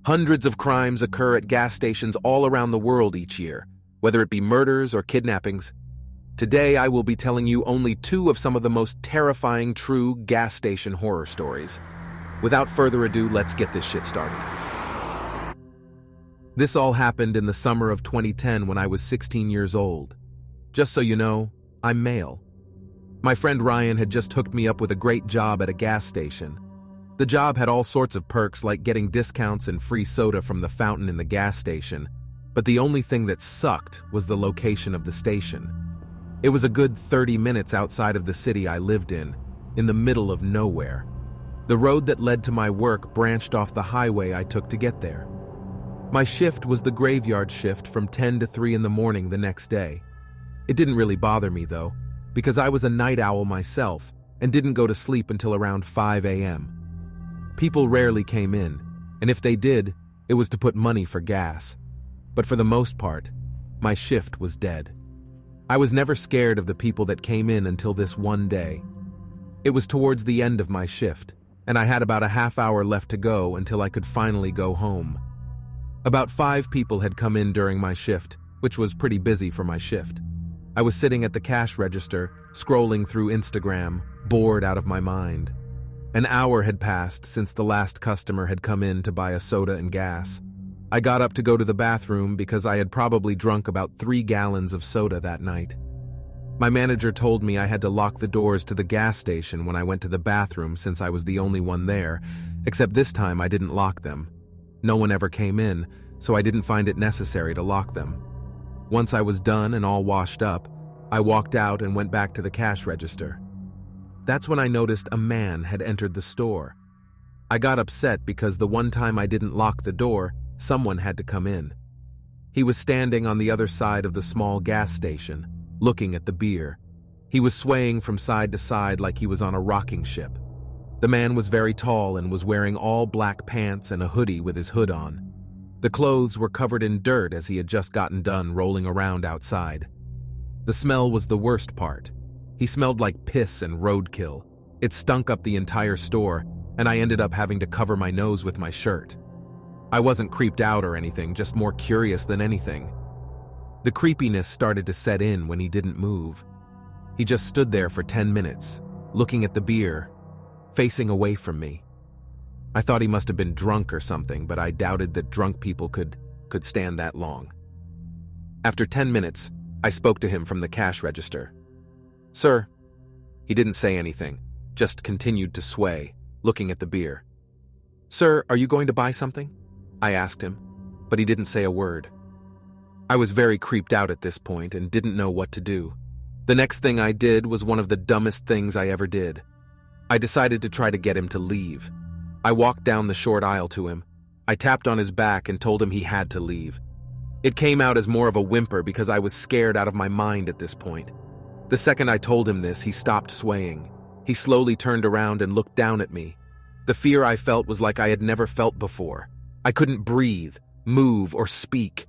Hundreds of crimes occur at gas stations all around the world each year, whether it be murders or kidnappings. Today, I will be telling you only two of some of the most terrifying true gas station horror stories. Without further ado, let's get this shit started. This all happened in the summer of 2010 when I was 16 years old. Just so you know, I'm male. My friend Ryan had just hooked me up with a great job at a gas station. The job had all sorts of perks like getting discounts and free soda from the fountain in the gas station, but the only thing that sucked was the location of the station. It was a good 30 minutes outside of the city I lived in the middle of nowhere. The road that led to my work branched off the highway I took to get there. My shift was the graveyard shift from 10 to 3 in the morning the next day. It didn't really bother me though, because I was a night owl myself and didn't go to sleep until around 5 a.m. People rarely came in, and if they did, it was to put money for gas. But for the most part, my shift was dead. I was never scared of the people that came in until this one day. It was towards the end of my shift, and I had about a half hour left to go until I could finally go home. About 5 people had come in during my shift, which was pretty busy for my shift. I was sitting at the cash register, scrolling through Instagram, bored out of my mind. An hour had passed since the last customer had come in to buy a soda and gas. I got up to go to the bathroom because I had probably drunk about 3 gallons of soda that night. My manager told me I had to lock the doors to the gas station when I went to the bathroom since I was the only one there, except this time I didn't lock them. No one ever came in, so I didn't find it necessary to lock them. Once I was done and all washed up, I walked out and went back to the cash register. That's when I noticed a man had entered the store. I got upset because the one time I didn't lock the door, someone had to come in. He was standing on the other side of the small gas station, looking at the beer. He was swaying from side to side like he was on a rocking ship. The man was very tall and was wearing all black pants and a hoodie with his hood on. The clothes were covered in dirt as he had just gotten done rolling around outside. The smell was the worst part. He smelled like piss and roadkill. It stunk up the entire store, and I ended up having to cover my nose with my shirt. I wasn't creeped out or anything, just more curious than anything. The creepiness started to set in when he didn't move. He just stood there for 10 minutes, looking at the beer, facing away from me. I thought he must have been drunk or something, but I doubted that drunk people could stand that long. After 10 minutes, I spoke to him from the cash register. "Sir." He didn't say anything, just continued to sway, looking at the beer. "Sir, are you going to buy something?" I asked him, but he didn't say a word. I was very creeped out at this point and didn't know what to do. The next thing I did was one of the dumbest things I ever did. I decided to try to get him to leave. I walked down the short aisle to him. I tapped on his back and told him he had to leave. It came out as more of a whimper because I was scared out of my mind at this point. The second I told him this, he stopped swaying. He slowly turned around and looked down at me. The fear I felt was like I had never felt before. I couldn't breathe, move, or speak.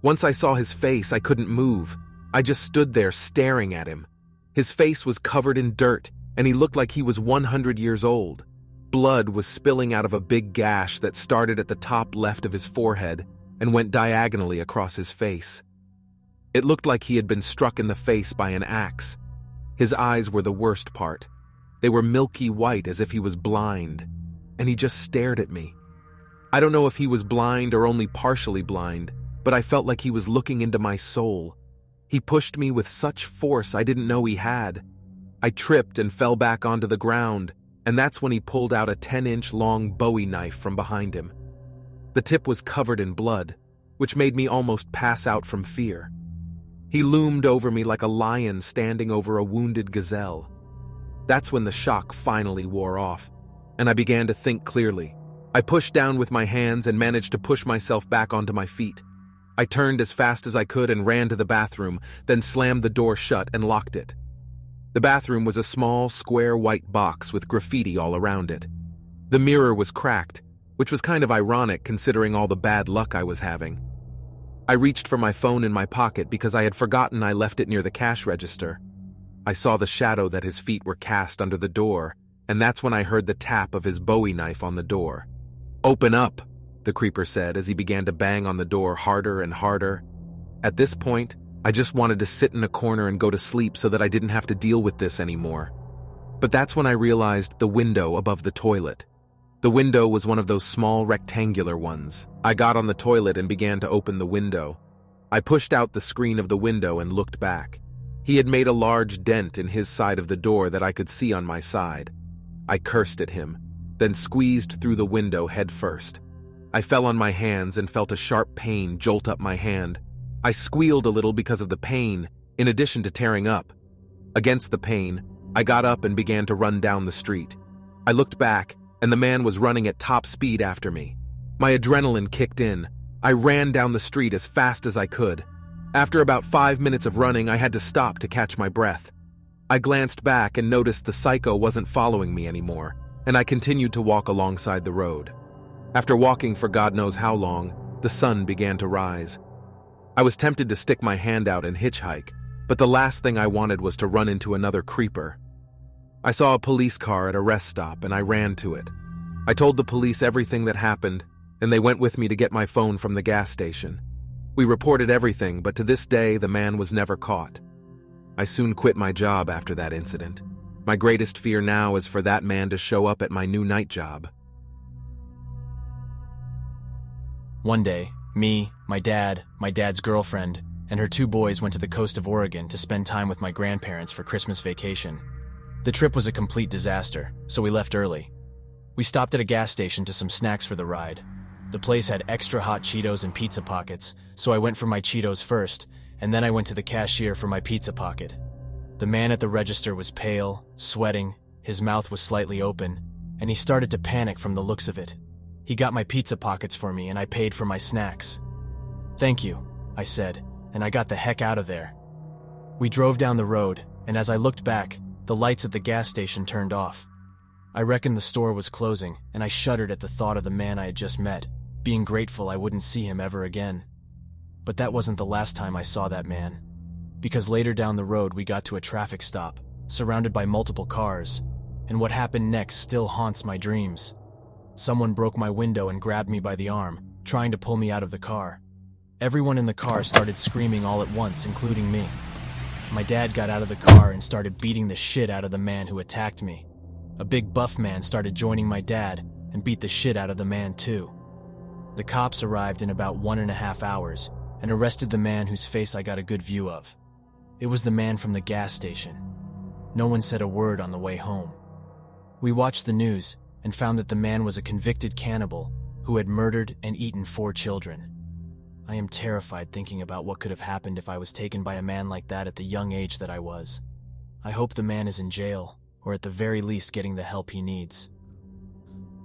Once I saw his face, I couldn't move. I just stood there staring at him. His face was covered in dirt, and he looked like he was 100 years old. Blood was spilling out of a big gash that started at the top left of his forehead and went diagonally across his face. It looked like he had been struck in the face by an axe. His eyes were the worst part. They were milky white as if he was blind, and he just stared at me. I don't know if he was blind or only partially blind, but I felt like he was looking into my soul. He pushed me with such force I didn't know he had. I tripped and fell back onto the ground, and that's when he pulled out a 10-inch long Bowie knife from behind him. The tip was covered in blood, which made me almost pass out from fear. He loomed over me like a lion standing over a wounded gazelle. That's when the shock finally wore off, and I began to think clearly. I pushed down with my hands and managed to push myself back onto my feet. I turned as fast as I could and ran to the bathroom, then slammed the door shut and locked it. The bathroom was a small, square white box with graffiti all around it. The mirror was cracked, which was kind of ironic considering all the bad luck I was having. I reached for my phone in my pocket because I had forgotten I left it near the cash register. I saw the shadow that his feet were cast under the door, and that's when I heard the tap of his Bowie knife on the door. "Open up!" the creeper said as he began to bang on the door harder and harder. At this point, I just wanted to sit in a corner and go to sleep so that I didn't have to deal with this anymore. But that's when I realized the window above the toilet. The window was one of those small rectangular ones. I got on the toilet and began to open the window. I pushed out the screen of the window and looked back. He had made a large dent in his side of the door that I could see on my side. I cursed at him, then squeezed through the window head first. I fell on my hands and felt a sharp pain jolt up my hand. I squealed a little because of the pain, in addition to tearing up. Against the pain, I got up and began to run down the street. I looked back, and the man was running at top speed after me. My adrenaline kicked in. I ran down the street as fast as I could. After about 5 minutes of running, I had to stop to catch my breath. I glanced back and noticed the psycho wasn't following me anymore, and I continued to walk alongside the road. After walking for God knows how long, the sun began to rise. I was tempted to stick my hand out and hitchhike, but the last thing I wanted was to run into another creeper. I saw a police car at a rest stop and I ran to it. I told the police everything that happened, and they went with me to get my phone from the gas station. We reported everything, but to this day, the man was never caught. I soon quit my job after that incident. My greatest fear now is for that man to show up at my new night job. One day, me, my dad's girlfriend, and her 2 boys went to the coast of Oregon to spend time with my grandparents for Christmas vacation. The trip was a complete disaster, so we left early. We stopped at a gas station to some snacks for the ride. The place had extra hot Cheetos and pizza pockets, so I went for my Cheetos first, and then I went to the cashier for my pizza pocket. The man at the register was pale, sweating, his mouth was slightly open, and he started to panic from the looks of it. He got my pizza pockets for me and I paid for my snacks. "Thank you," I said, and I got the heck out of there. We drove down the road, and as I looked back, the lights at the gas station turned off. I reckoned the store was closing, and I shuddered at the thought of the man I had just met, being grateful I wouldn't see him ever again. But that wasn't the last time I saw that man, because later down the road we got to a traffic stop, surrounded by multiple cars, and what happened next still haunts my dreams. Someone broke my window and grabbed me by the arm, trying to pull me out of the car. Everyone in the car started screaming all at once, including me. My dad got out of the car and started beating the shit out of the man who attacked me. A big buff man started joining my dad and beat the shit out of the man too. The cops arrived in about 1.5 hours and arrested the man whose face I got a good view of. It was the man from the gas station. No one said a word on the way home. We watched the news and found that the man was a convicted cannibal who had murdered and eaten 4 children. I am terrified thinking about what could have happened if I was taken by a man like that at the young age that I was. I hope the man is in jail, or at the very least getting the help he needs.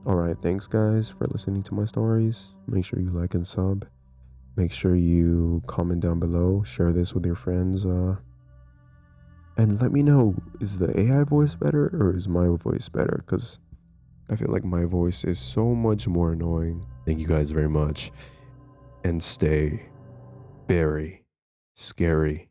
Alright, thanks guys for listening to my stories. Make sure you like and sub. Make sure you comment down below, share this with your friends, and let me know, is the AI voice better or is my voice better? Because I feel like my voice is so much more annoying. Thank you guys very much. And stay very scary.